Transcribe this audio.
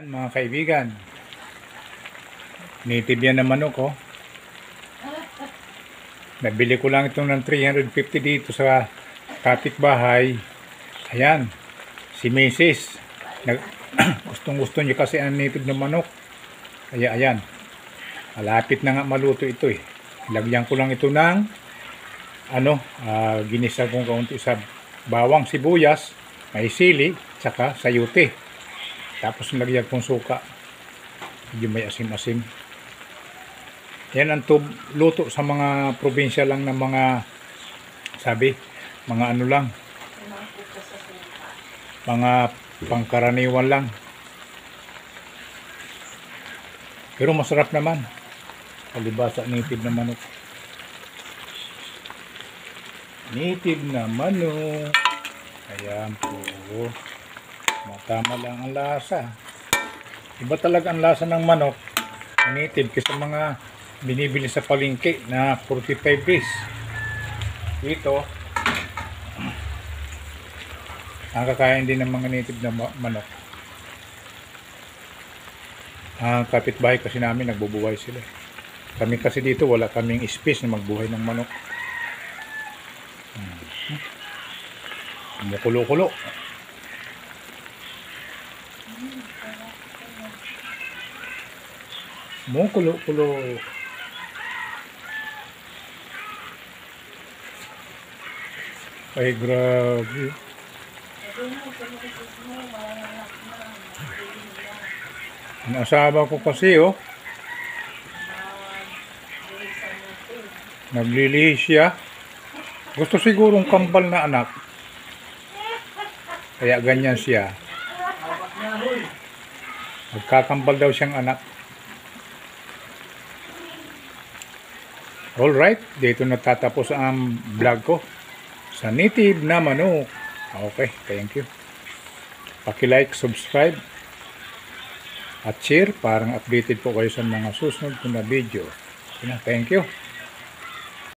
Mga kaibigan, native yan na manok, oh. Nabili ko lang itong ng 350 dito sa kapitbahay. Ayan, si Mrs. Gustong gusto niya kasi ang native na manok. Kaya ayan, malapit na nga maluto ito eh. Lagyan ko lang ito ng ginisa kong kaunti sa bawang sibuyas, may sili, tsaka sayote. Tapos nilagyan kong suka. Medyo may asim-asim. Yan ang luto sa mga probinsya lang ng mga mga lang. Mga pangkaraniwan lang. Pero masarap naman. Palibasa native na manok. Native na manok. Ayan po. Tama lang ang lasa. Iba talaga ang lasa ng manok native kasi mga binibili sa palengke na 45 days. Dito nakakain din ng mga native na manok. Ang kapitbahay kasi namin nagbubuhay sila. Kami kasi dito wala kaming space na magbuhay ng manok. Kumukulo-kulo. Kumukulo-kulo. Ay, grabe. Ang asawa ko kasi, oh. Naglilihis siya. Gusto sigurong kambal na anak. Kaya ganyan siya. Magkakambal daw siyang anak. Alright, dito natatapos ang vlog ko sa native na manok. Okay, thank you. Paki-like, subscribe, at share para updated po kayo sa mga susunod ko na video. Thank you.